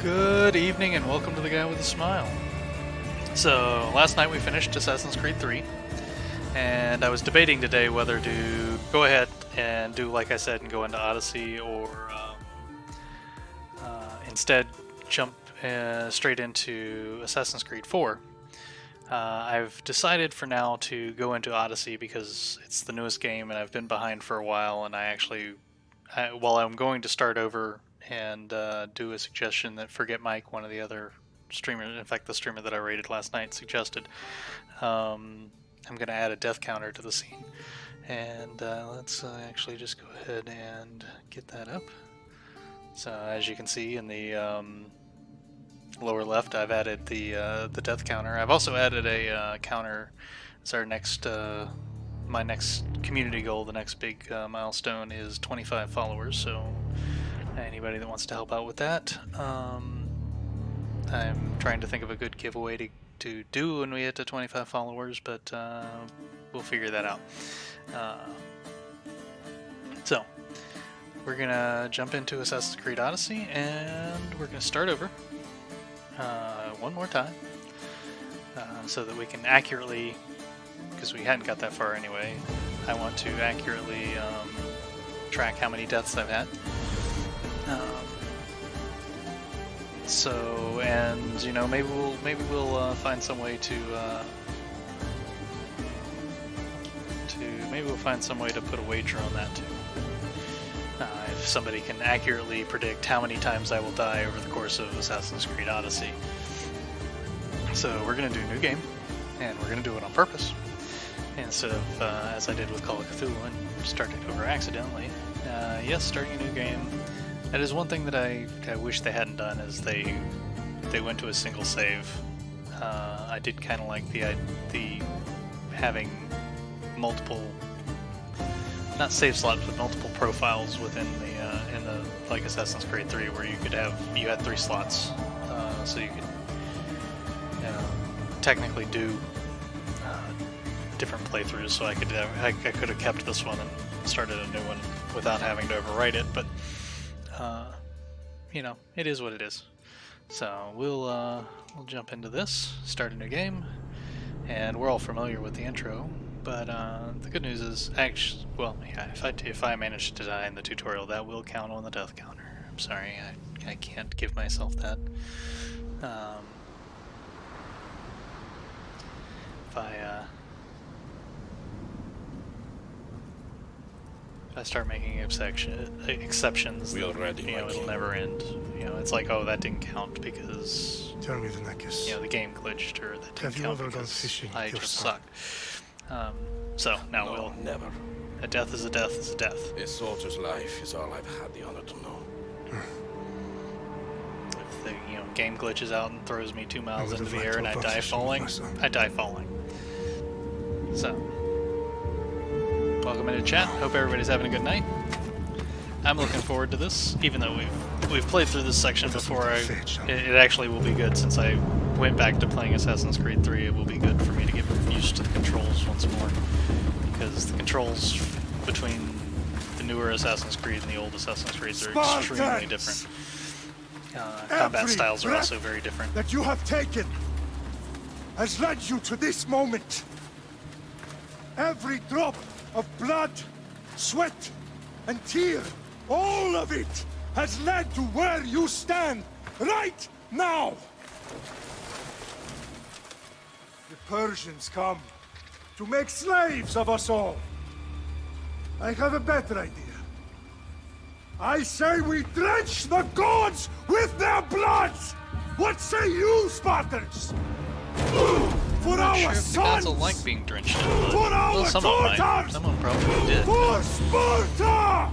Good evening and welcome to The Guy with a Smile. So, last night we finished Assassin's Creed 3, and I was debating today whether to go ahead and do like I said and go into Odyssey, or instead jump straight into Assassin's Creed 4. I've decided for now to go into Odyssey because it's the newest game and I've been behind for a while, and while I'm going to start over and do a suggestion that Forget Mike, one of the other streamers, in fact the streamer that I rated last night, suggested, I'm going to add a death counter to the scene. And let's actually just go ahead and get that up. So as you can see in the lower left, I've added the death counter. I've also added a counter as our next, my next community goal. The next big milestone is 25 followers, so anybody that wants to help out with that. I'm trying to think of a good giveaway to do when we get to 25 followers, but we'll figure that out. So we're gonna jump into Assassin's Creed Odyssey, and we're gonna start over one more time, so that we can accurately, because we hadn't got that far anyway, I want to accurately track how many deaths I've had. So, and you know, maybe we'll find some way to put a wager on that too. If somebody can accurately predict how many times I will die over the course of Assassin's Creed Odyssey. So we're gonna do a new game, and we're gonna do it on purpose instead of as I did with Call of Cthulhu and starting over accidentally. Yes, starting a new game. That is one thing that I wish they hadn't done, is they went to a single save. I did kind of like the having multiple, not save slots, but multiple profiles within in the like Assassin's Creed 3, where you had 3 slots, so you could technically do different playthroughs, so I could have kept this one and started a new one without having to overwrite it. But you know, it is what it is. So we'll jump into this, start a new game, and we're all familiar with the intro. But the good news is, actually, well, yeah, if I manage to die in the tutorial, that will count on the death counter. I'm sorry, I can't give myself that. If I start making exceptions, We already, you know, my it'll king. never end. You know, it's like, oh, that didn't count because, Tell me the necklace. you know, the game glitched, or that didn't Have you count ever gone because fishing I with just your suck. So now No, we'll. never. A death is a death is a death. A soldier's life is all I've had the honor to know. If the game glitches out and throws me 2 miles would into the have air and I liked to die have fishing with falling, my son. I die falling. So, welcome into chat. Hope everybody's having a good night. I'm looking forward to this, even though we've played through this section before. It actually will be good since I went back to playing Assassin's Creed 3. It will be good for me to get used to the controls once more, because the controls between the newer Assassin's Creed and the old Assassin's Creed are extremely different. Combat styles are also very different. That you have taken has led you to this moment. Every drop of blood, sweat, and tear, all of it has led to where you stand right now. The Persians come to make slaves of us all. I have a better idea. I say we drench the gods with their blood! What say you, Spartans? For I'm not our sure if the gods sons! will like being drenched in blood. For our Well, someone might. daughters! Someone probably did. For Sparta!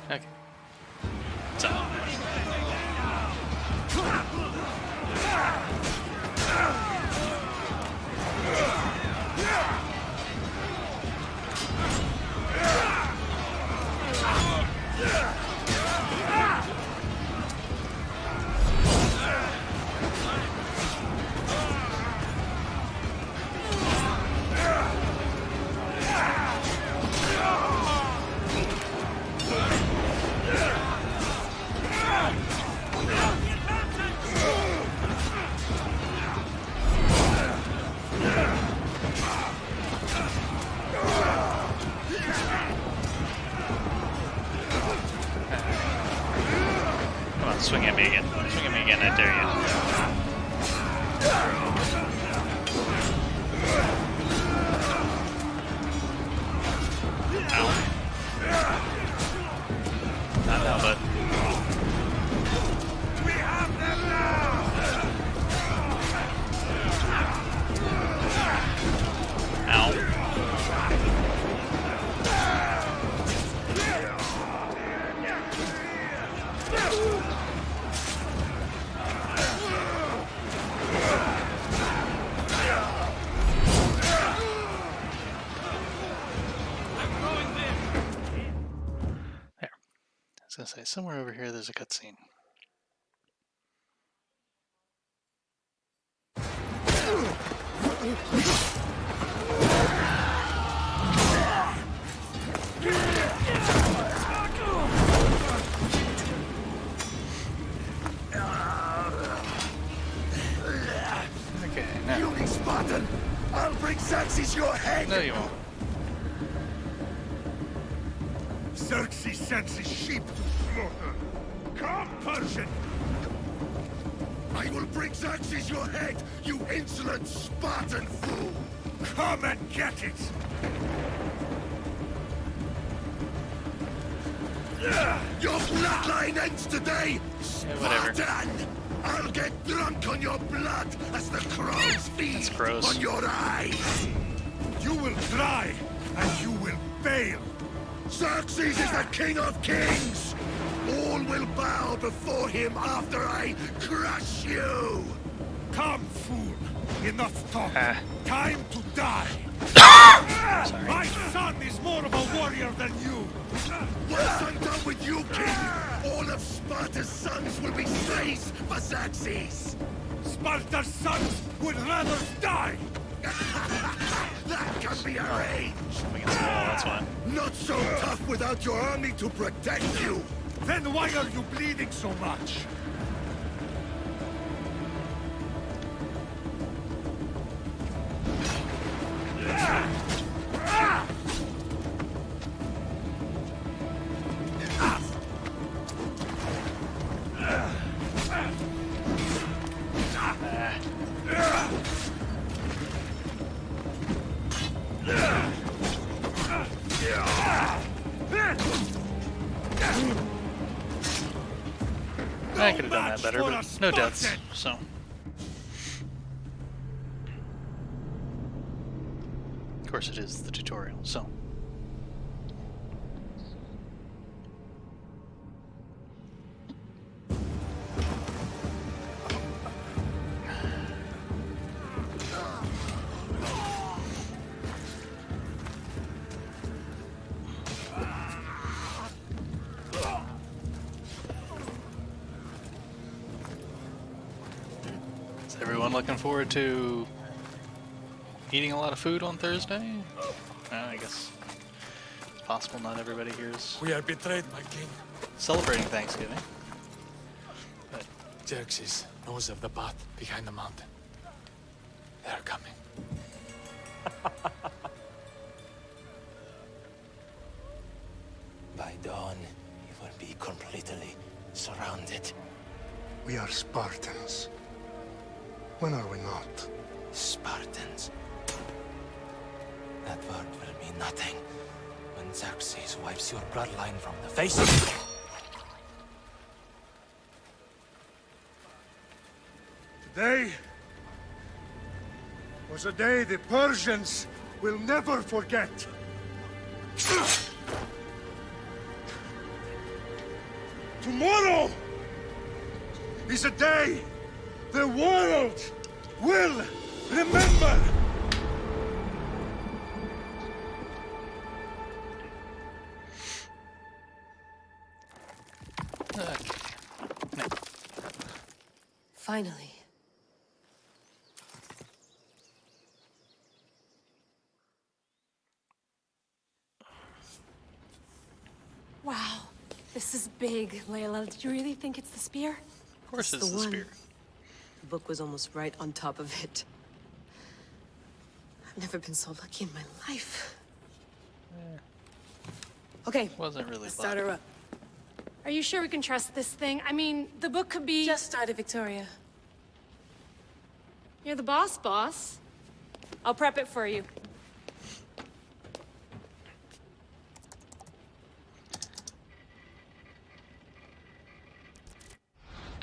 Okay. So. Come on, swing at me again. Swing at me again, I dare you. Ow. Not now, bud. Ow. There. I was gonna say, somewhere over here there's a cutscene. Okay, now. Spartan! I'll bring Xerxes your head! No, you won't. sends his sheep to slaughter. Come, Persian! I will bring Xerxes your head, you insolent Spartan fool! Come and get it! Your bloodline ends today, whatever. Spartan! I'll get drunk on your blood as the crows feed gross. on your eyes! You will try, and you will fail! Xerxes is the king of kings! All will bow before him after I crush you! Come, fool! Enough talk! Time to die! My son is more of a warrior than you! Once I'm done with you, king, all of Sparta's sons will be slaves for Xerxes! Sparta's sons would rather die! That can be arranged! I'm against the wall, that's why. Not so tough without your army to protect you! Then why are you bleeding so much? I could have done that better, but no deaths, so. Of course it is the tutorial, so. Is everyone looking forward to eating a lot of food on Thursday? I guess it's possible not everybody here is We are betrayed, my king. celebrating Thanksgiving. But Xerxes knows of the path behind the mountain. They're coming. By dawn, you will be completely surrounded. We are Spartans. When are we not? Spartans. That word will mean nothing when Xerxes wipes your bloodline from the face of the... Today was a day the Persians will never forget. Tomorrow is a day the world will remember. Finally. Wow, this is big, Layla. Did you really think it's the spear? of course It's it's the the one. spear. The book was almost right on top of it. I've never been so lucky in my life. Okay, Wasn't really let's start her up. Are you sure we can trust this thing? I mean, the book could be... Just started, Victoria. You're the boss. I'll prep it for you.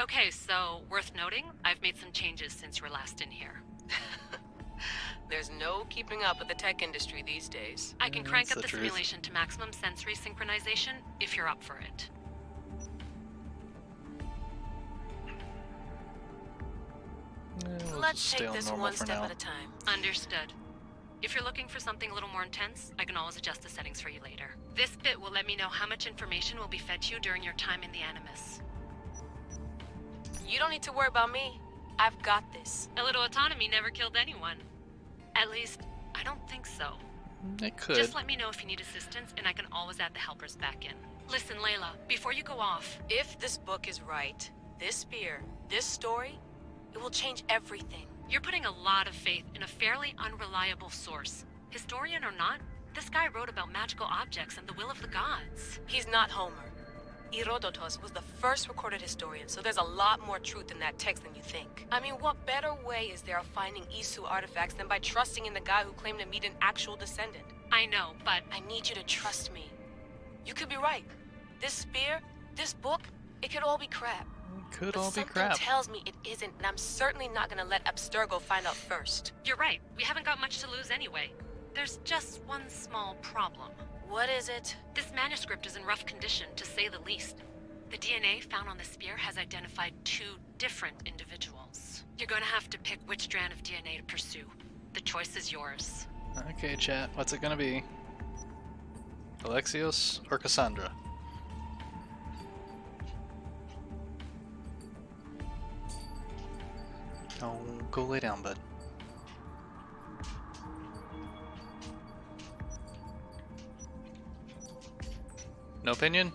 Okay, so worth noting, I've made some changes since you were last in here. There's no keeping up with the tech industry these days. I can crank that's up the the truth. simulation to maximum sensory synchronization if you're up for it. We'll Let's just stay take on this normal one for step now. at a time. Understood. If you're looking for something a little more intense, I can always adjust the settings for you later. This bit will let me know how much information will be fed to you during your time in the Animus. You don't need to worry about me. I've got this. A little autonomy never killed anyone. At least, I don't think so. It could. Just let me know if you need assistance, and I can always add the helpers back in. Listen, Layla, before you go off, If this book is right, this spear, this story, it will change everything. you're putting a lot of faith in a fairly unreliable source. Historian or not, This guy wrote about magical objects and the will of the gods. He's not Homer. Herodotus was the first recorded historian, so there's a lot more truth in that text than you think. I mean, what better way is there of finding Isu artifacts than by trusting in the guy who claimed to meet an actual descendant? I know, but I need you to trust me. You could be right. This spear, this book, it could all be crap. Could But all be something crap. tells me it isn't, and I'm certainly not gonna let Abstergo find out first. you're right. We haven't got much to lose anyway. There's just one small problem. What is it? This manuscript is in rough condition, to say the least. The DNA found on the spear has identified 2 different individuals. You're going to have to pick which strand of DNA to pursue. The choice is yours. Okay, chat. What's it gonna be? Alexios or Cassandra? Oh, go lay down, bud. No opinion?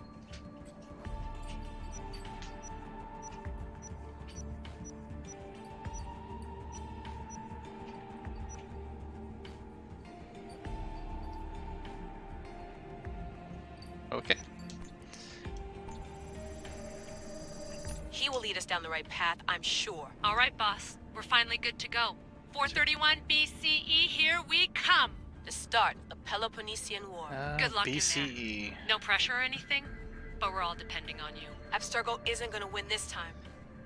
Okay. He will lead us down the right path, I'm sure. All right, boss. We're finally good to go. 431 BCE, here we come. The start of the Peloponnesian War. Good luck in that. BCE. No pressure or anything, but we're all depending on you. Abstergo isn't gonna win this time.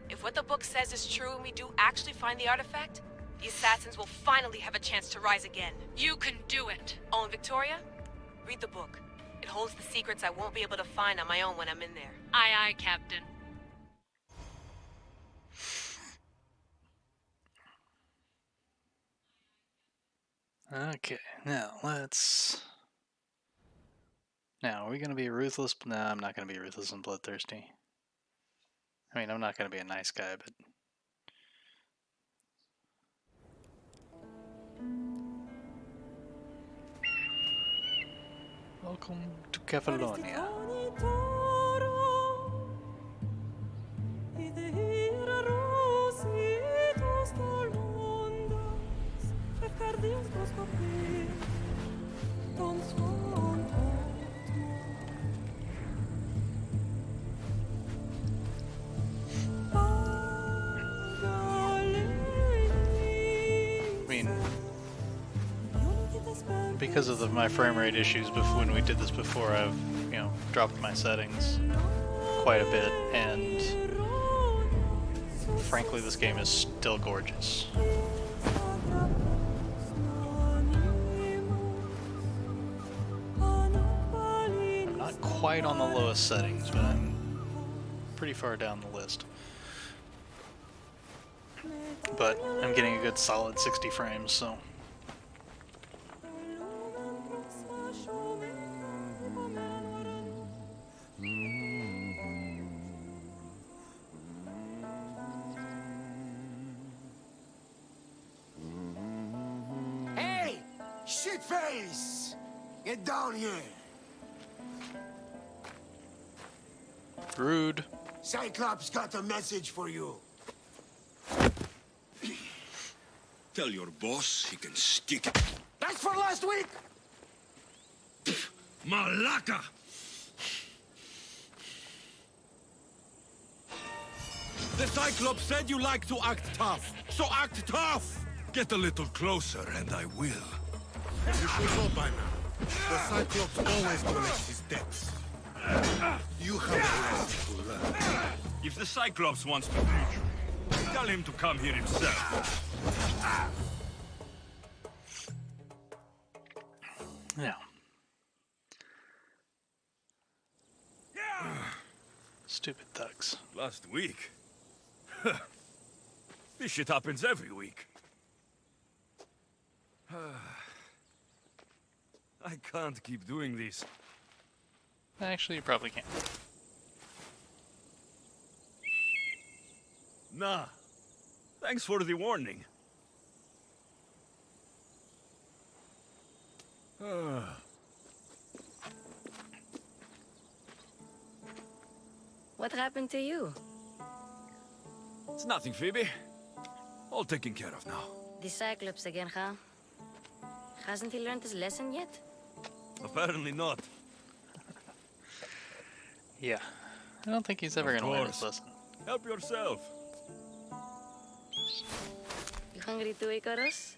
If what the book says is true and we do actually find the artifact, the assassins will finally have a chance to rise again. You can do it. Oh, and Victoria? Read the book. It holds the secrets I won't be able to find on my own when I'm in there. Aye, aye, Captain. Okay, now let's... Now, are we gonna be ruthless? No, I'm not gonna be ruthless and bloodthirsty. I mean, I'm not gonna be a nice guy, but... Welcome to Cavalonia. I mean, because of my frame rate issues when we did this before, I've, dropped my settings quite a bit, and frankly, this game is still gorgeous. I'm not quite on the lowest settings, but I'm pretty far down the list. But I'm getting a good solid 60 frames, so... Hey! Shitface! Get down here! Rude. Cyclops got a message for you. Tell your boss he can stick it. That's for last week! Malaka! The Cyclops said you like to act tough, so act tough! Get a little closer and I will. You should know by now. The Cyclops always collects his debts. You have a lesson to learn. If the Cyclops wants to meet you, tell him to come here himself. Yeah. Stupid thugs. Last week? This shit happens every week. I can't keep doing this. Actually, you probably can't. Nah. Thanks for the warning. What happened to you? It's nothing, Phoebe. All taken care of now. The Cyclops again, huh? Hasn't he learned his lesson yet? Apparently not. Yeah. I don't think he's ever Of going to learn his course. lesson. Help yourself. You hungry too, Icarus?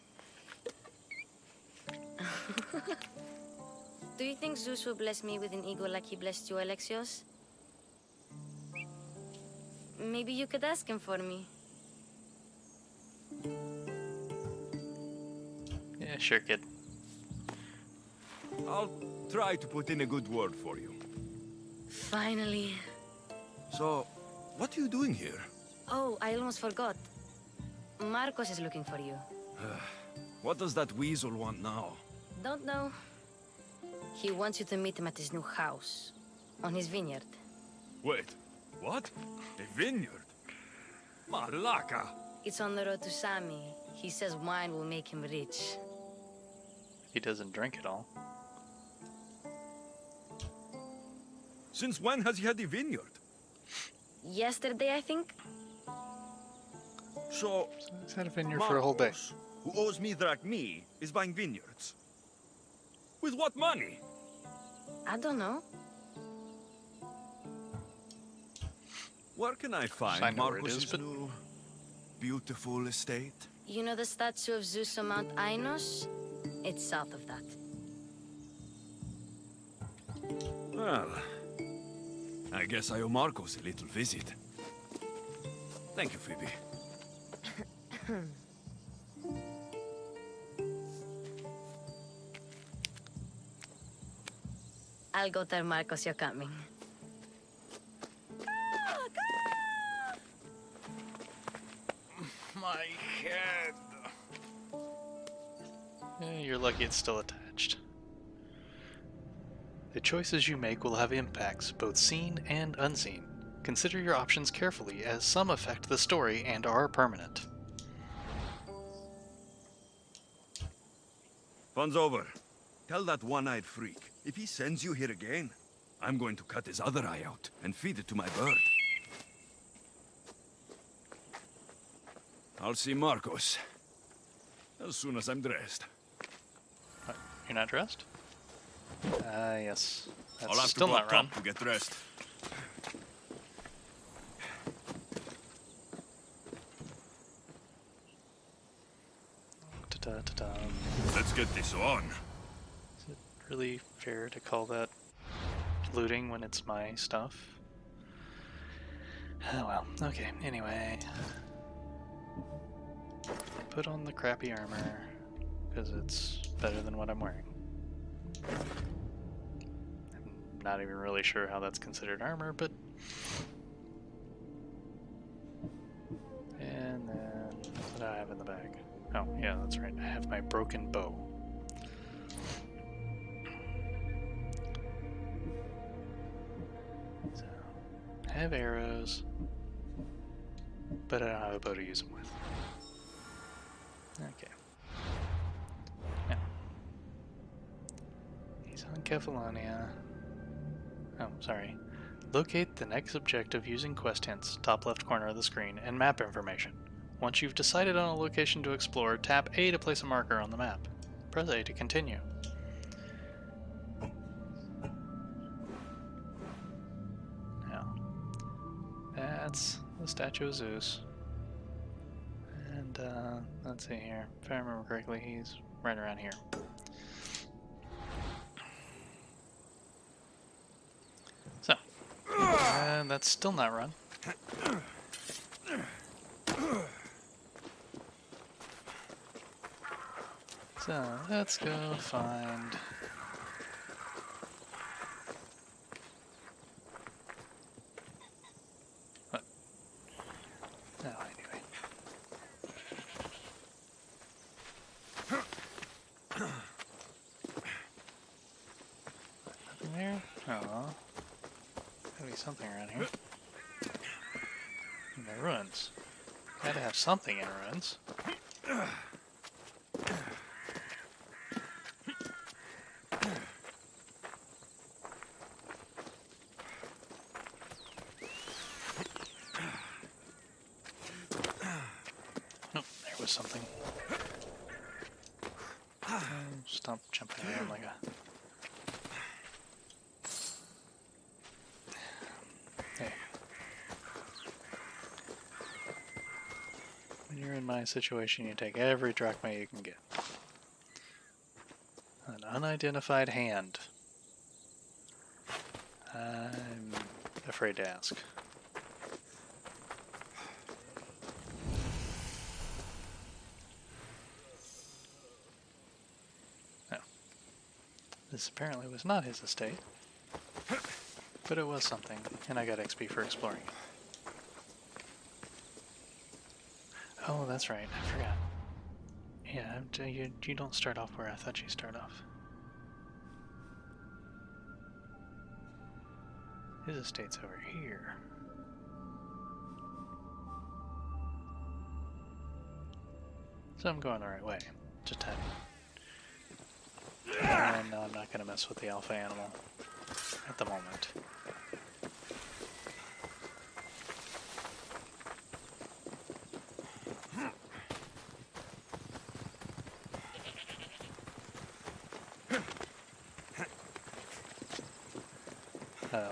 Do you think Zeus will bless me with an ego like he blessed you, Alexios? Maybe you could ask him for me. Yeah, sure, kid. I'll try to put in a good word for you. Finally. So, what are you doing here? Oh, I almost forgot. Marcos is looking for you. What does that weasel want now? Don't know. He wants you to meet him at his new house. On his vineyard. Wait, what? A vineyard? Malaka! It's on the road to Sami. He says wine will make him rich. He doesn't drink at all. Since when has he had a vineyard? Yesterday, I think? So, He's had a vineyard for a whole day. Marcos, who owes me drachmi, is buying vineyards. With what money? I don't know. Where can I find I know where it Marcos's is, but- new, beautiful estate? You know the statue of Zeus on Mount Ainos? It's south of that. Well, I guess I owe Marcos a little visit. Thank you, Phoebe. I'll go tell Marcos you're coming. My head. You're lucky it's still attached. The choices you make will have impacts, both seen and unseen. Consider your options carefully, as some affect the story and are permanent. Fun's over. Tell that one-eyed freak, if he sends you here again, I'm going to cut his other eye out and feed it to my bird. I'll see Marcos as soon as I'm dressed. What, you're not dressed? Yes. That's I'll have still to go not up run. top to get dressed. Ta-ta-ta-ta. Let's get this on. Is it really fair to call that looting when it's my stuff? Oh well, okay, anyway. Put on the crappy armor, because it's better than what I'm wearing. I'm not even really sure how that's considered armor, but... And then, what do I have in the bag? Oh, yeah, that's right, I have my broken bow. So, I have arrows, but I don't have a bow to use them with. Okay. Now, he's on Kefalonia. Oh, sorry. Locate the next objective using quest hints, top left corner of the screen, and map information. Once you've decided on a location to explore, tap A to place a marker on the map. Press A to continue. Now, that's the statue of Zeus. And, let's see here. If I remember correctly, he's right around here. So, and that's still not run. So, let's go find... What? Oh, anyway. Nothing there? Oh. Gotta be something around here. In the ruins. Gotta have something in ruins. Oh, there was something. Stop jumping around like a you're in my situation, you take every drachma you can get. An unidentified hand. I'm afraid to ask. No. This apparently was not his estate. But it was something, and I got XP for exploring it. Oh, that's right, I forgot. Yeah, you don't start off where I thought you start off. His estate's over here. So I'm going the right way. Just tiny. And no, I'm not going to mess with the alpha animal at the moment.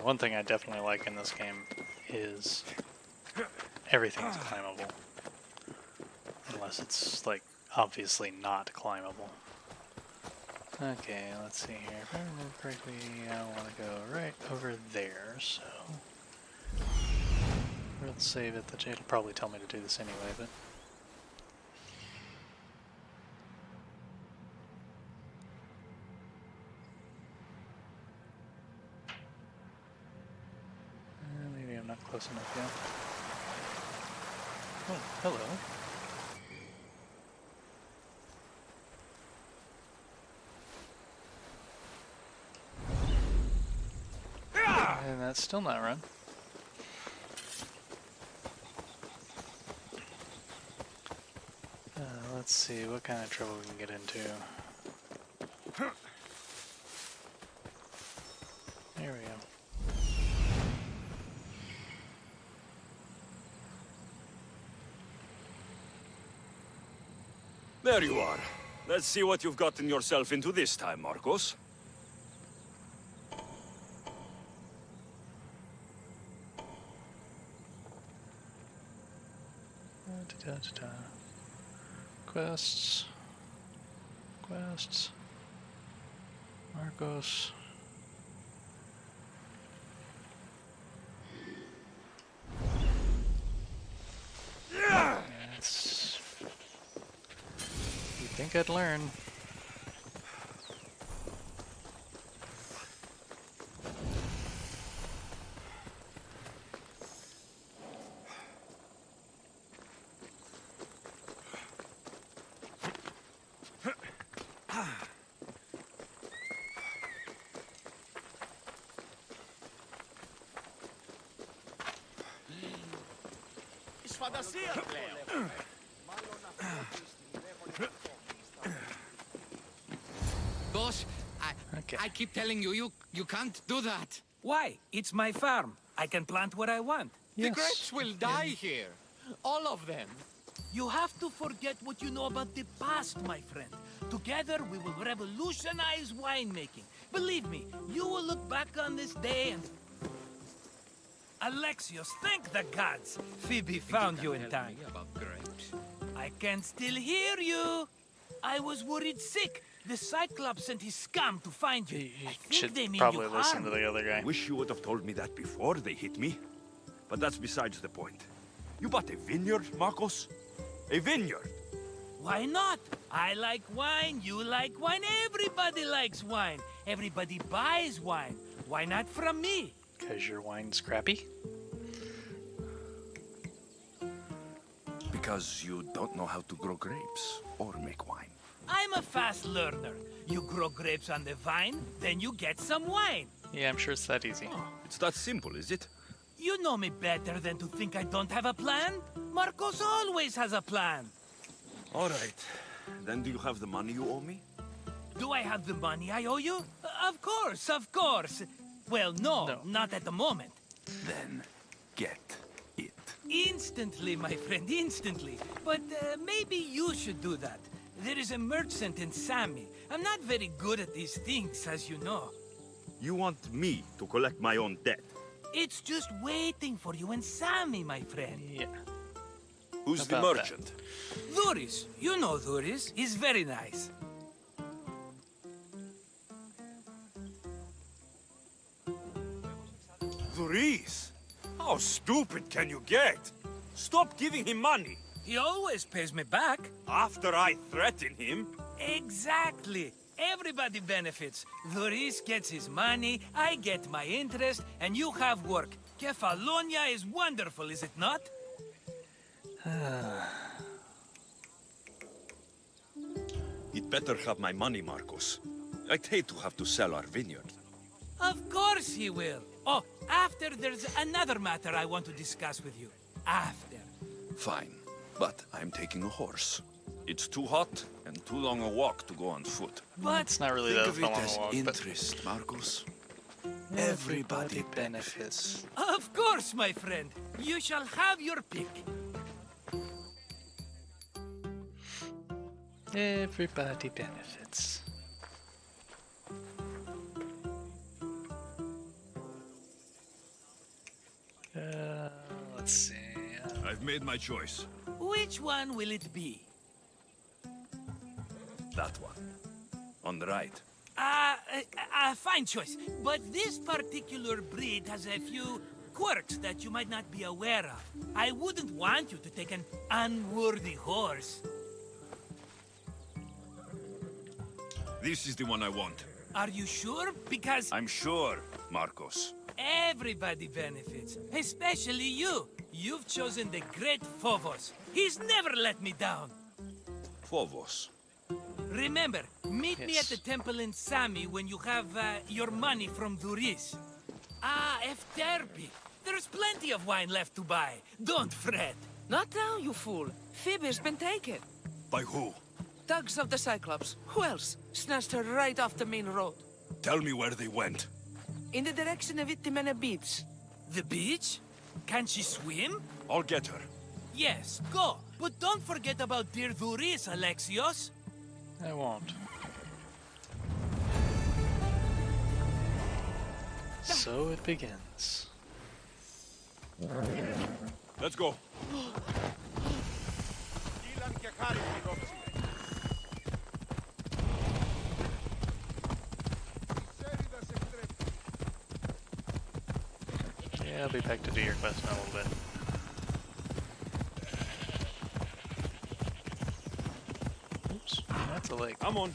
One thing I definitely like in this game is everything's climbable. Unless it's, like, obviously not climbable. Okay, let's see here. If I remember correctly, I want to go right over there, so... Let's save it. It'll probably tell me to do this anyway, but... maybe I'm not close enough yet. Oh, hello. And that's still not run. Let's see what kind of trouble we can get into. There we go. There you are. Let's see what you've gotten yourself into this time, Marcos. Quests. Quests. Marcos. Yes. You'd think I'd learn. Boss, Okay. I keep telling you can't do that. Why? It's my farm. I can plant what I want. The grapes will die here. All of them. You have to forget what you know about the past, my friend. Together, we will revolutionize winemaking. Believe me, you will look back on this day and... Alexios, thank the gods! Phoebe found you in time. About grapes. I can still hear you! I was worried sick. The Cyclops sent his scum to find you. You I think should they mean probably you listen harm. to the other guy. Wish you would have told me that before they hit me. But that's besides the point. You bought a vineyard, Marcos? A vineyard? Why not? I like wine, you like wine, everybody likes wine. Everybody buys wine. Why not from me? Because your wine's crappy? Because you don't know how to grow grapes or make wine. I'm a fast learner. You grow grapes on the vine, then you get some wine. Yeah, I'm sure it's that easy. It's that simple, is it? You know me better than to think I don't have a plan. Marcos always has a plan. All right. Then do you have the money you owe me? Do I have the money I owe you? Of course, of course. Well, no, not at the moment. Then get it. Instantly, my friend, instantly. But maybe you should do that. There is a merchant in Sami. I'm not very good at these things, as you know. You want me to collect my own debt? It's just waiting for you in Sami, my friend. Yeah. Who's the about merchant? Dhuris. You know Dhuris. He's very nice. Dhuris? How stupid can you get? Stop giving him money. He always pays me back. After I threaten him? Exactly. Everybody benefits. Dhuris gets his money, I get my interest, and you have work. Kefalonia is wonderful, is it not? He'd better have my money, Marcos. I'd hate to have to sell our vineyard. Of course he will. Oh, after there's another matter I want to discuss with you. After. Fine, but I'm taking a horse. It's too hot and too long a walk to go on foot. But It's not really Think that of it long as a walk, but interest, Marcos. Everybody benefits. of course, my friend. You shall have your pick. everybody benefits. Let's see. I've made my choice. Which one will it be? That one. On the right. Fine choice. But this particular breed has a few quirks that you might not be aware of. I wouldn't want you to take an unworthy horse. This is the one I want. Are you sure? Because I'm sure, Marcos. everybody benefits, especially you. You've chosen the great Phobos. He's never let me down. Phobos. Remember, meet me at Yes. the temple in Sami when you have your money from Dhuris. Efterpi. There's plenty of wine left to buy. Don't fret. Not now, you fool. Phoebe's been taken. By who? Thugs of the Cyclops. Who else? Snatched her right off the main road. Tell me where they went. In the direction of Itimena Beach. The beach? Can she swim? I'll get her. Yes, go. But don't forget about dear Dhuris, Alexios. I won't. So it begins. Let's go. Yeah, I'll be back to do your quest in a little bit. Oops, that's a lake. I'm on.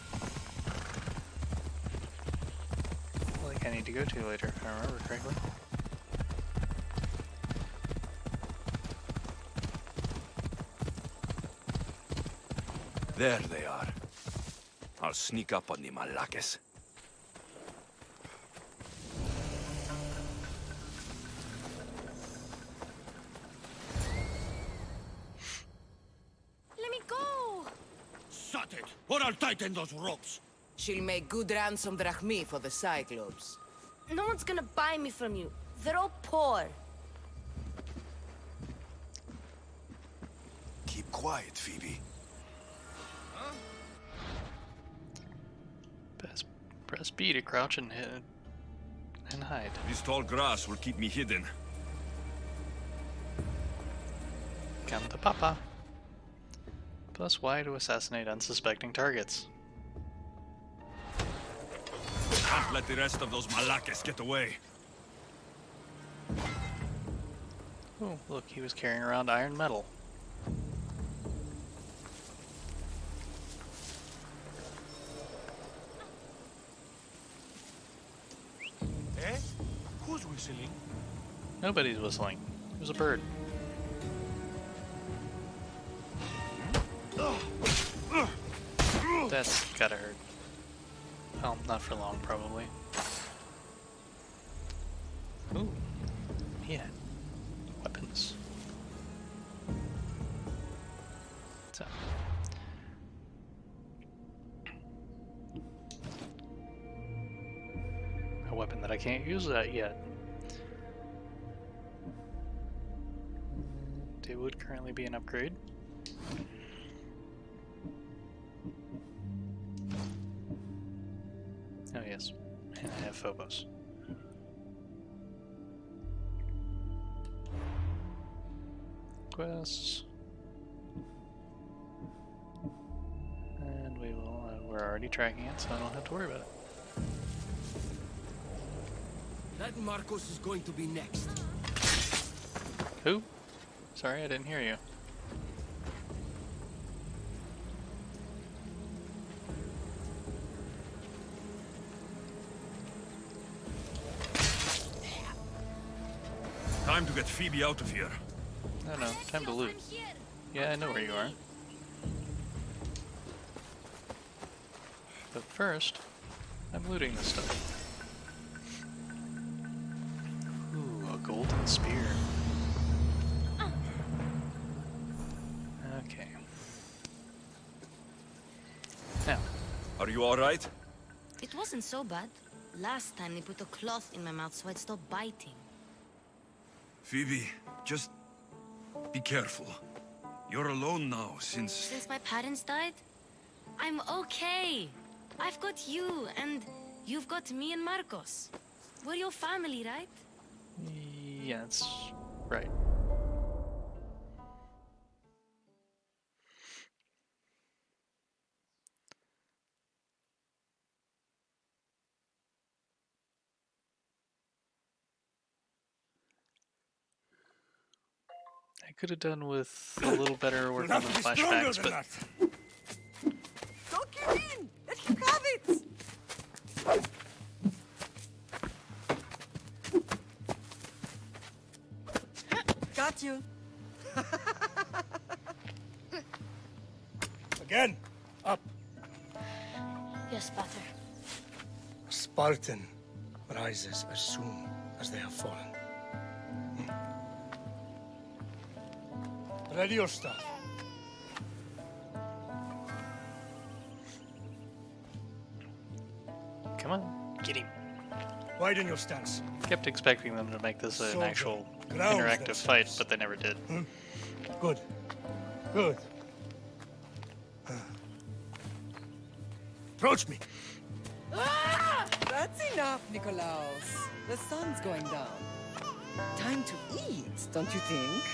A lake I need to go to later, if I remember correctly. There they are. I'll sneak up on the Malakes. Let me go! Shut it, or I'll tighten those ropes. She'll make good ransom drachmi for the Cyclops. No one's gonna buy me from you. They're all poor. Keep quiet, Phoebe. Press B to crouch and hit and hide. This tall grass will keep me hidden. Come to Papa. Plus Y to assassinate unsuspecting targets. Can't let the rest of those Malakes get away. Oh, look, he was carrying around iron metal. Eh? Who's whistling? Nobody's whistling. It was a bird. That's gotta hurt. Well, not for long, probably. Ooh. Yeah. Weapons. So. A weapon that I can't use that yet. It would currently be an upgrade. Oh yes, and I have Phobos. Quests. we're already tracking it, so I don't have to worry about it. That Marcos is going to be next. Who? Sorry, I didn't hear you. Time to get Phoebe out of here. No, time to loot. Yeah, I know where you are. But first, I'm looting this stuff. Ooh, a golden spear. Okay. Now. Are you alright? It wasn't so bad. Last time they put a cloth in my mouth so I'd stop biting. Phoebe, just be careful. You're alone now since... Since my parents died? I'm okay. I've got you, and you've got me and Marcos. We're your family, right? Yeah, that's right. I could have done with a little better work on the flashbacks, but... Don't give in! Let him have it! Got you. Again, up. Yes, Pater. A Spartan rises as soon as they have fallen. Ready your stuff. Come on, get him. Widen your stance. Kept expecting them to make this an Soldier, actual ground interactive fight, themselves. but they never did. Good. Good. Approach me. That's enough, Nikolaos. The sun's going down. Time to eat, don't you think?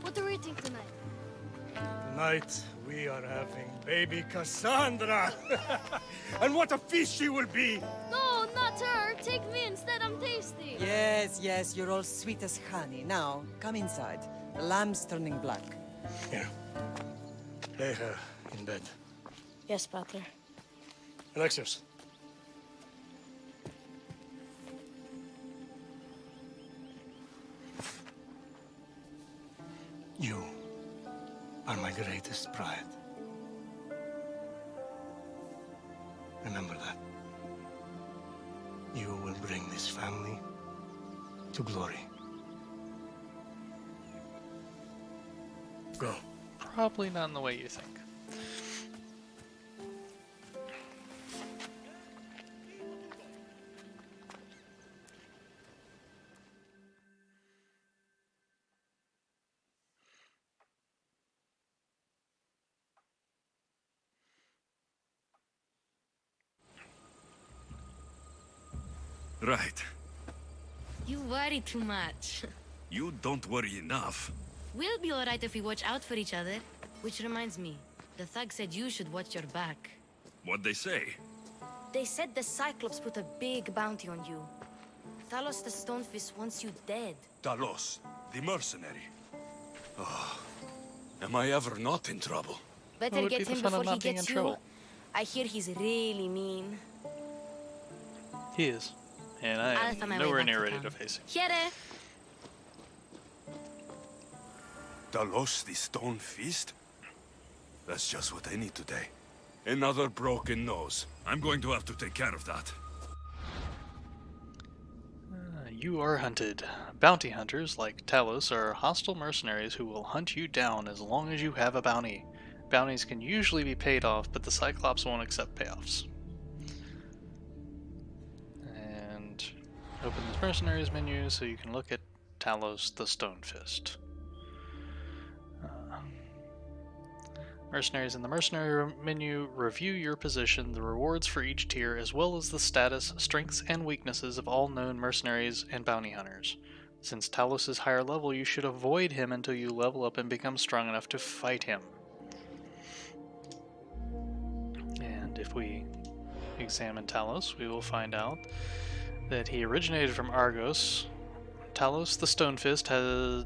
What are we eating tonight? Tonight, we are having baby Cassandra. And what a feast she will be. No, not her. Take me instead. I'm tasty. Yes, yes, you're all sweet as honey. Now, come inside. The lamb's turning black. Here. Lay her in bed. Yes, Pater. Alexios. You are my greatest pride. Remember that. You will bring this family to glory. Go. Probably not in the way you think. Right. You worry too much. You don't worry enough. We'll be alright if we watch out for each other. Which reminds me, the thug said you should watch your back. What'd they say? They said the Cyclops put a big bounty on you. Talos the Stonefist wants you dead. Talos, the mercenary. Oh, am I ever not in trouble? What Better would be get the him fun of before he not being in gets you. trouble? I hear he's really mean. He is. And I I'll am find my way nowhere back near to ready town. to face him. Here. Talos, the stone fist? That's just what I need today. Another broken nose. I'm going to have to take care of that. You are hunted. Bounty hunters, like Talos, are hostile mercenaries who will hunt you down as long as you have a bounty. Bounties can usually be paid off, but the Cyclops won't accept payoffs. And open this mercenaries menu so you can look at Talos the Stonefist. Mercenaries in the mercenary menu review your position, the rewards for each tier, as well as the status, strengths, and weaknesses of all known mercenaries and bounty hunters. Since Talos is higher level, you should avoid him until you level up and become strong enough to fight him. if we examine Talos, we will find out that he originated from Argos. Talos the Stonefist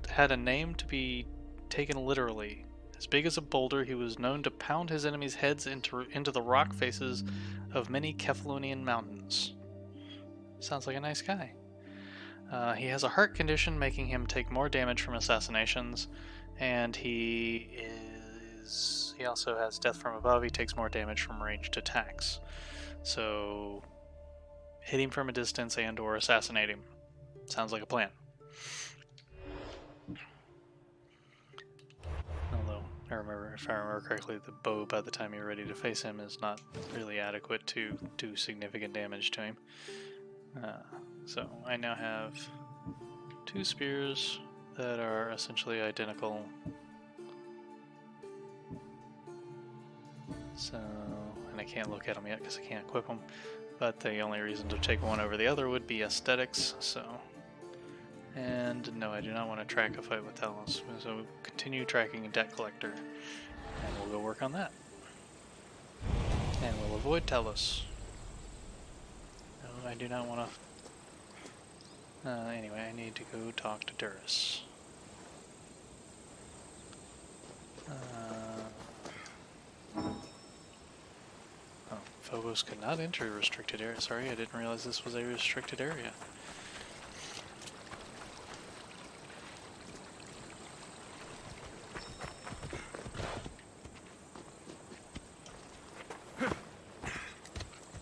had a name to be taken literally. As big as a boulder, he was known to pound his enemies' heads into the rock faces of many Kefalonian mountains. Sounds like a nice guy. He has a heart condition, making him take more damage from assassinations, and he also has death from above. He takes more damage from ranged attacks. So, hit him from a distance and or assassinate him. Sounds like a plan. Although, if I remember correctly, the bow by the time you're ready to face him is not really adequate to do significant damage to him. So I now have 2 spears that are essentially identical. So, and I can't look at them yet because I can't equip them. But the only reason to take one over the other would be aesthetics, so... And no, I do not want to track a fight with Talos, so continue tracking a debt collector, and we'll go work on that. And we'll avoid Talos. No, I do not want to... anyway, I need to go talk to Duras. Oh, Phobos could not enter a restricted area. Sorry, I didn't realize this was a restricted area.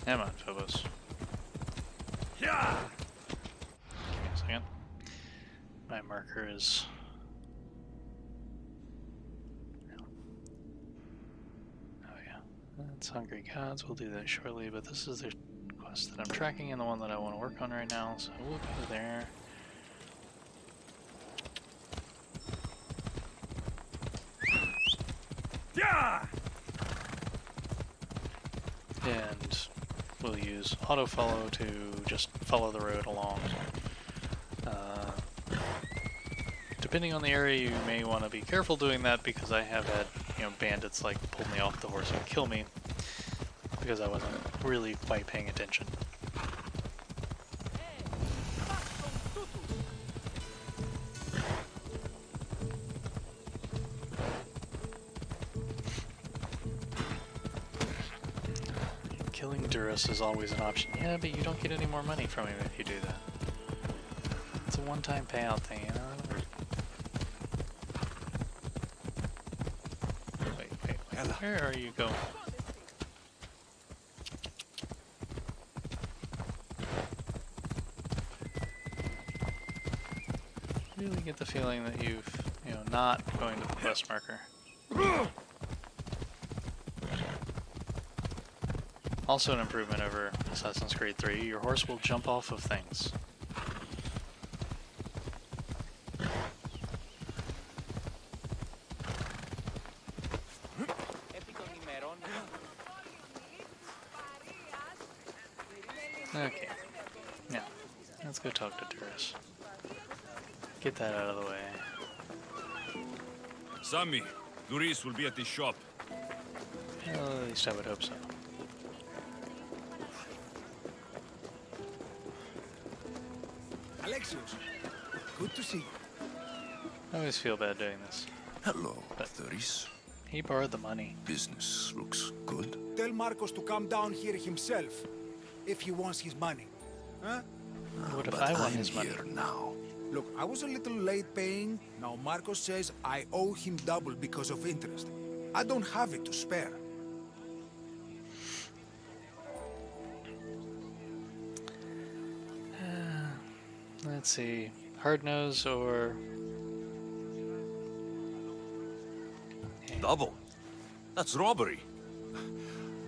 Come on, Phobos. Yeah. Give me a second. My marker is... Oh yeah. That's Hungry Gods. We'll do that shortly, but this is the quest that I'm tracking and the one that I want to work on right now, so we'll go there. Yeah. And we'll use autofollow to just follow the road along. Depending on the area, you may want to be careful doing that because I have had, bandits like pull me off the horse and kill me because I wasn't really quite paying attention. Killing Duras is always an option. Yeah, but you don't get any more money from him if you do that. It's a one-time payout thing, Wait, where are you going? Really get the feeling that you've, not going to the quest marker. Also an improvement over Assassin's Creed 3, your horse will jump off of things. Okay, now, let's go talk to Duras. Get that out of the way. Sammy, Duris will be at the shop. Well, at least I would hope so. Alexios, good to see you. I always feel bad doing this. Hello, Duris. He borrowed the money. Business looks good. Tell Marcos to come down here himself, if he wants his money. Huh? What if I want his money? Now. Look, I was a little late paying. Now Marcos says I owe him double because of interest. I don't have it to spare. Let's see. Hard nose or... Double? That's robbery.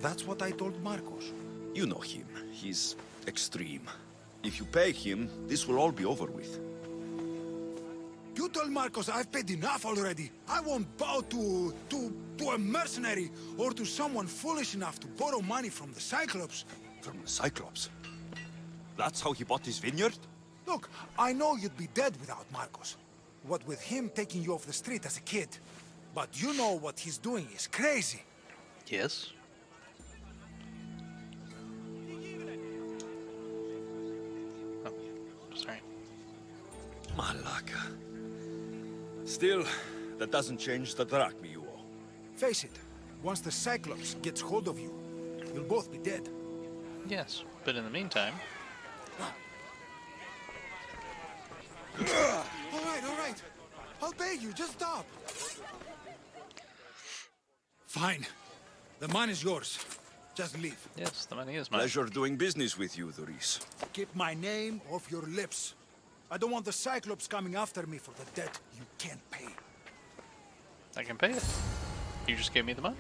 That's what I told Marcos. You know him. He's extreme. If you pay him, this will all be over with. You told Marcos I've paid enough already. I won't bow to a mercenary or to someone foolish enough to borrow money from the Cyclops. From the Cyclops? That's how he bought his vineyard? Look, I know you'd be dead without Marcos. What with him taking you off the street as a kid. But you know what he's doing is crazy. Yes. Malaka. Still, that doesn't change the drachma you owe. Face it, once the Cyclops gets hold of you, you'll both be dead. Yes, but in the meantime... All right. I'll pay you, just stop. Fine. The money is yours. Just leave. Yes, the money is mine. Pleasure doing business with you, Doris. Keep my name off your lips. I don't want the Cyclops coming after me for the debt you can't pay. I can pay it. You just gave me the money.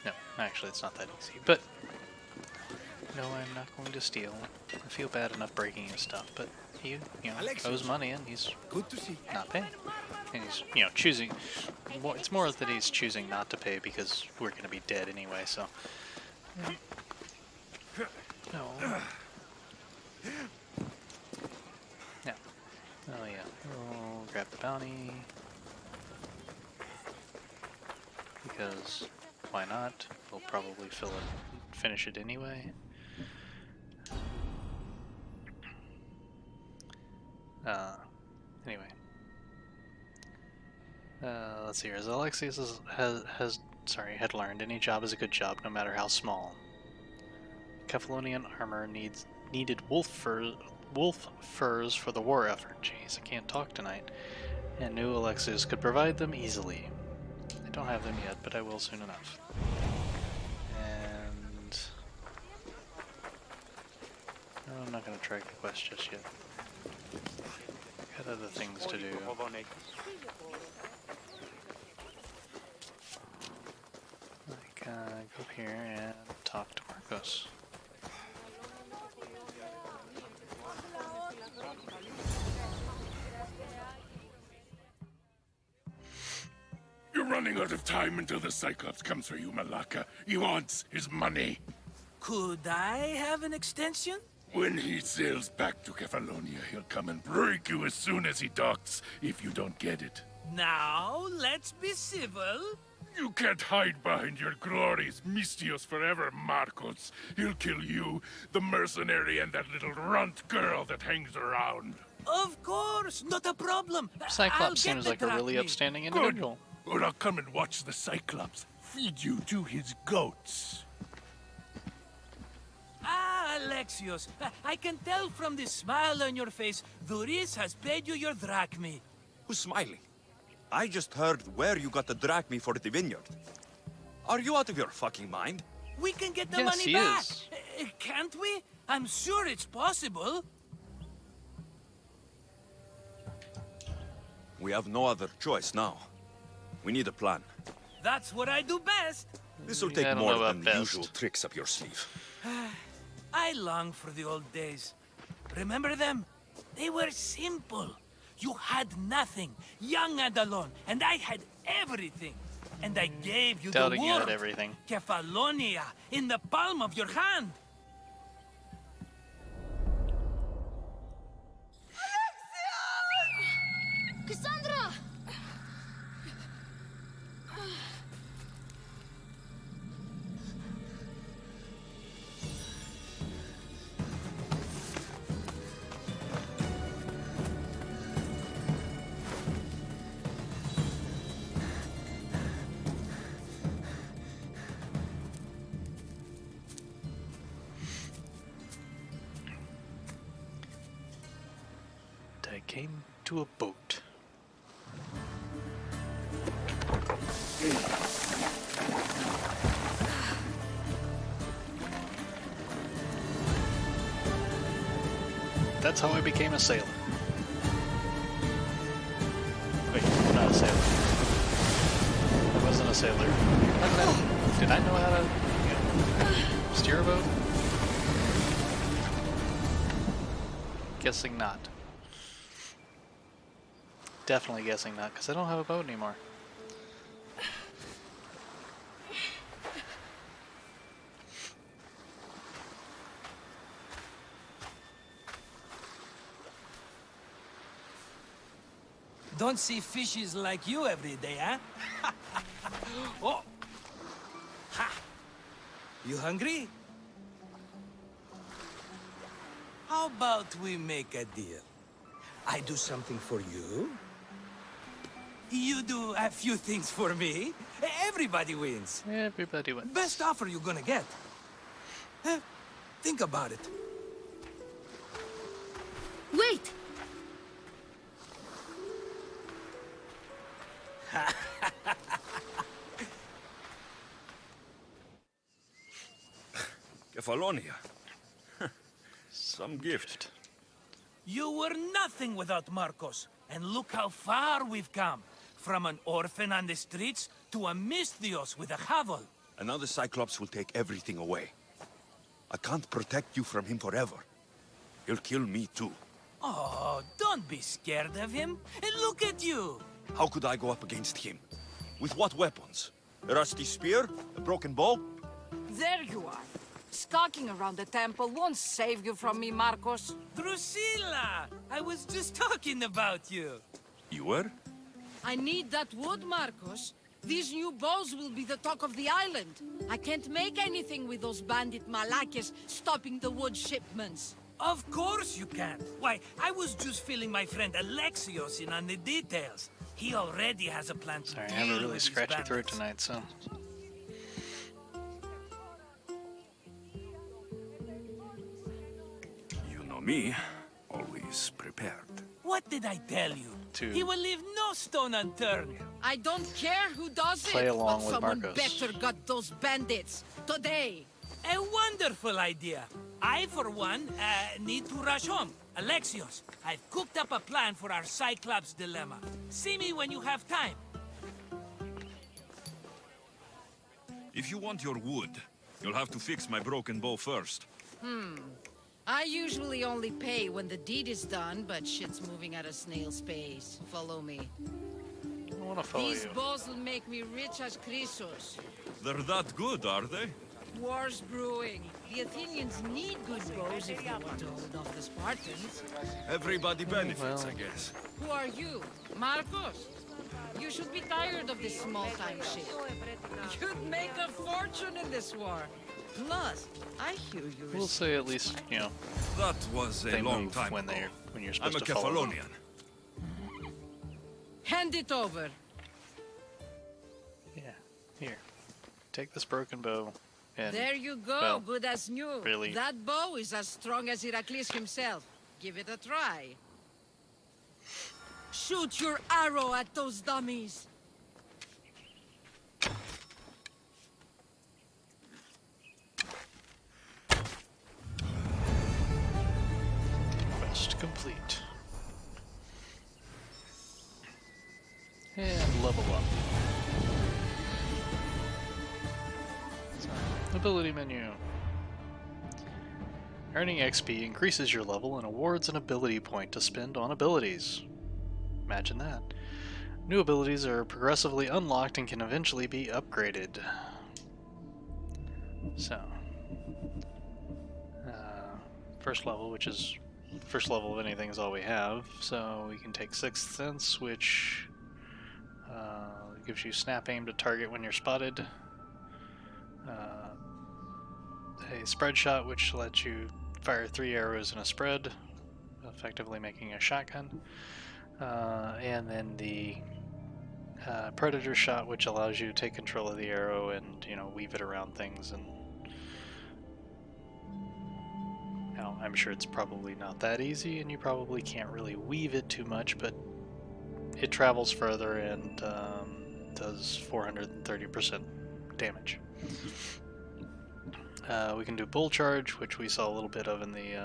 No, actually, it's not that easy. But no, I'm not going to steal. I feel bad enough breaking his stuff, but he, owes money and he's good to see. Not paying. And he's, choosing. Well, it's more that he's choosing not to pay because we're going to be dead anyway. So. No. Yeah. Oh yeah. We'll grab the bounty. Because why not? We'll probably finish it anyway. Anyway. Let's see here. As Alexius had learned, any job is a good job, no matter how small. Kefalonian armor needed wolf furs for the war effort. Jeez, I can't talk tonight. And knew Alexius could provide them easily. I don't have them yet, but I will soon enough. And no, I'm not going to track the quest just yet. Got other things to do. Like, go up here and talk to Marcos. You're running out of time until the Cyclops comes for you, Malaka. He wants his money. Could I have an extension? When he sails back to Kefalonia, he'll come and break you as soon as he docks, if you don't get it. Now, let's be civil. You can't hide behind your glories, Mistios forever, Marcos. He'll kill you, the mercenary, and that little runt girl that hangs around. Of course, not a problem. Cyclops seems like a really upstanding individual. Good. Or I'll come and watch the Cyclops feed you to his goats. Ah, Alexios, I can tell from the smile on your face, Doris has paid you your drachmi. Who's smiling? I just heard where you got the drachmi for the vineyard. Are you out of your fucking mind? We can get the money back, can't we? I'm sure it's possible. We have no other choice now. We need a plan. That's what I do best. This will take more than the usual tricks up your sleeve. I long for the old days. Remember them? They were simple. You had nothing, young and alone, and I had everything. And I gave you the world. You had everything. Kefalonia, in the palm of your hand. Cassandra! I came to a boat. That's how I became a sailor. Wait, not a sailor. I wasn't a sailor. Did I know how to steer a boat? Guessing not. Definitely guessing not, because I don't have a boat anymore. Don't see fishes like you every day, huh? Oh! Ha! You hungry? How about we make a deal? I do something for you. You do a few things for me. Everybody wins. Everybody wins. Best offer you're gonna get. Think about it. Wait! Kefalonia. Some gift. You were nothing without Marcos. And look how far we've come. From an orphan on the streets to a Misthios with a Havel. And now the Cyclops will take everything away. I can't protect you from him forever. He'll kill me too. Oh, don't be scared of him. And look at you. How could I go up against him? With what weapons? A rusty spear? A broken bow? There you are. Skulking around the temple won't save you from me, Marcos. Drusilla! I was just talking about you. You were? I need that wood, Marcos. These new bows will be the talk of the island. I can't make anything with those bandit malakes stopping the wood shipments. Of course you can. Why, I was just filling my friend Alexios in on the details. He already has a plan to Sorry, I deal have a really with these scratchy throat bandits. tonight, so. You know me, always prepared. What did I tell you? To He will leave no stone unturned. I don't care who does play it, along but with someone Marcos. better got those bandits. Today. A wonderful idea. I, for one, need to rush home. Alexios, I've cooked up a plan for our Cyclops dilemma. See me when you have time. If you want your wood, you'll have to fix my broken bow first. I usually only pay when the deed is done, but shit's moving at a snail's pace. Follow me. I want to follow These you. bows will make me rich as Chrysos. They're that good, are they? War's brewing. The Athenians need good bows if they want to hold off the Spartans. Everybody benefits, I guess. Who are you? Marcos? You should be tired of this small-time shit. You'd make a fortune in this war. Plus, I hear you. We'll say at least, you know, That was a they long move time when ago. you're I'm supposed a to follow them. Kefalonian. Hand it over. Yeah, here. Take this broken bow. And, There you go, well, good as new. really. That bow is as strong as Heracles himself. Give it a try. Shoot your arrow at those dummies. Quest complete. And level up. So, ability menu. Earning XP increases your level and awards an ability point to spend on abilities. Imagine that. New abilities are progressively unlocked and can eventually be upgraded. So, first level, which is first level of anything, is all we have. So we can take Sixth Sense, which gives you snap aim to target when you're spotted. A spread shot, which lets you fire 3 arrows in a spread, effectively making a shotgun. And then the predator shot, which allows you to take control of the arrow and, you know, weave it around things. And now I'm sure it's probably not that easy, and you probably can't really weave it too much, but it travels further and does 430% damage. We can do bull charge, which we saw a little bit of in the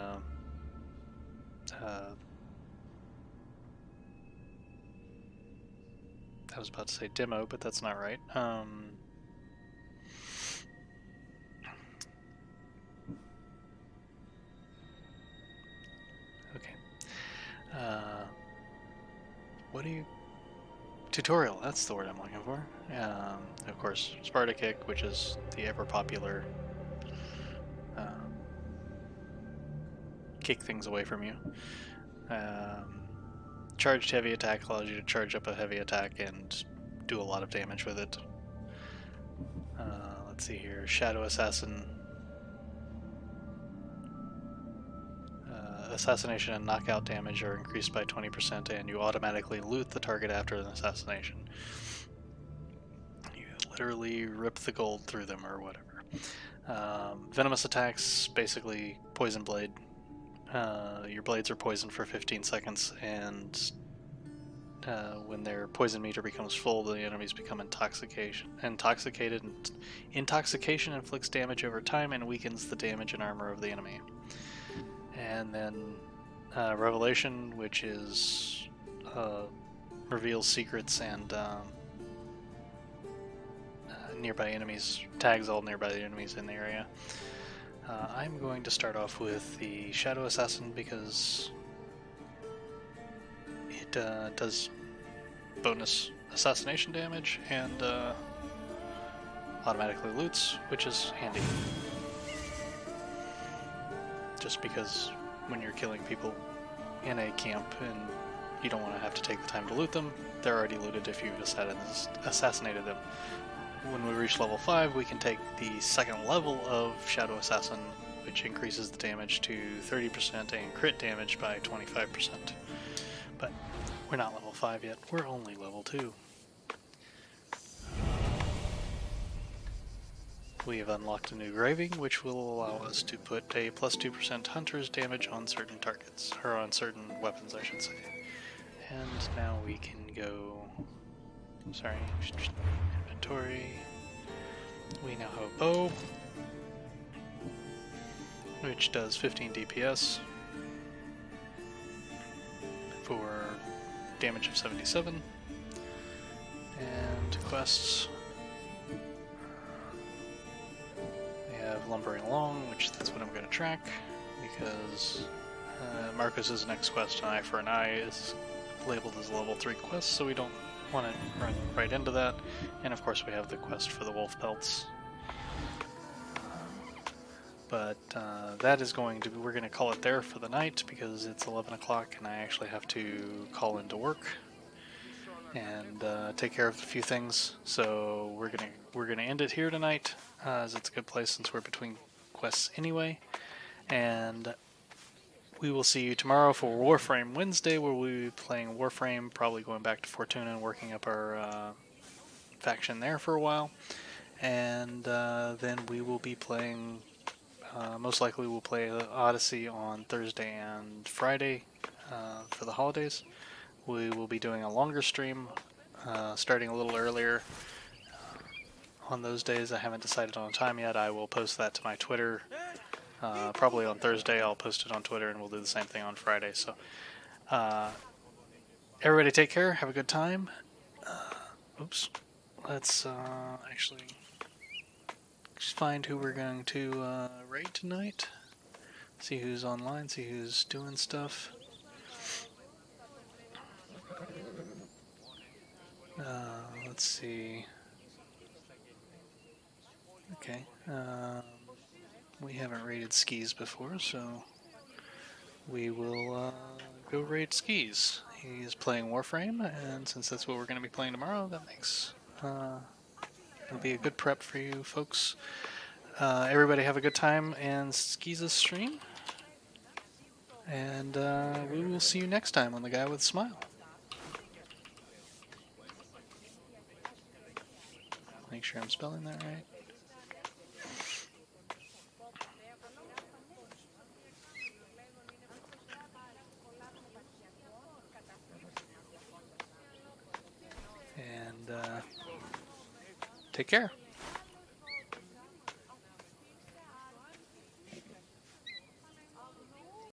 I was about to say demo, but that's not right. Okay. What do you... Tutorial, that's the word I'm looking for. Of course, Sparta Kick, which is the ever-popular kick things away from you. Charged heavy attack allows you to charge up a heavy attack and do a lot of damage with it. Let's see here. Shadow Assassin assassination and knockout damage are increased by 20%, and you automatically loot the target after an assassination. You literally rip the gold through them or whatever. Venomous attacks, basically poison blade. Your blades are poisoned for 15 seconds, and when their poison meter becomes full, the enemies become intoxicated, and intoxication inflicts damage over time and weakens the damage and armor of the enemy. And then Revelation, which is reveals secrets and nearby enemies, tags all nearby enemies in the area. I'm going to start off with the Shadow Assassin because it does bonus assassination damage and automatically loots, which is handy. Just because when you're killing people in a camp and you don't want to have to take the time to loot them, they're already looted if you've assassinated them. When we reach level 5, we can take the second level of Shadow Assassin, which increases the damage to 30% and crit damage by 25%. But we're not level 5 yet, we're only level 2. We have unlocked a new Graving, which will allow us to put a plus 2% Hunter's damage on certain targets, or on certain weapons, I should say. And now we can go... Sorry, inventory. We now have a bow, which does 15 DPS for damage of 77. And quests. We have Lumbering Along, which that's what I'm going to track, because Marcos's next quest, An Eye for an Eye, is labeled as a level 3 quest, so we don't want to run right into that. And of course we have the quest for the wolf pelts. But that is going to be, we're going to call it there for the night because it's 11 o'clock and I actually have to call into work and take care of a few things. So we're gonna end it here tonight, as it's a good place since we're between quests anyway. And we will see you tomorrow for Warframe Wednesday, where we'll be playing Warframe, probably going back to Fortuna and working up our faction there for a while. And then we will be playing, most likely we'll play Odyssey on Thursday and Friday for the holidays. We will be doing a longer stream, starting a little earlier on those days. I haven't decided on a time yet. I will post that to my Twitter. Probably on Thursday I'll post it on Twitter, and we'll do the same thing on Friday. So everybody take care, have a good time. Oops. Let's actually find who we're going to raid tonight. See who's online, see who's doing stuff. Let's see. Okay. We haven't raided Skis before, so we will go raid Skis. He's playing Warframe, and since that's what we're going to be playing tomorrow, that makes it'll be a good prep for you folks. Everybody have a good time and Skis' stream, and we will see you next time on The Guy with a Smile. Make sure I'm spelling that right. And take care.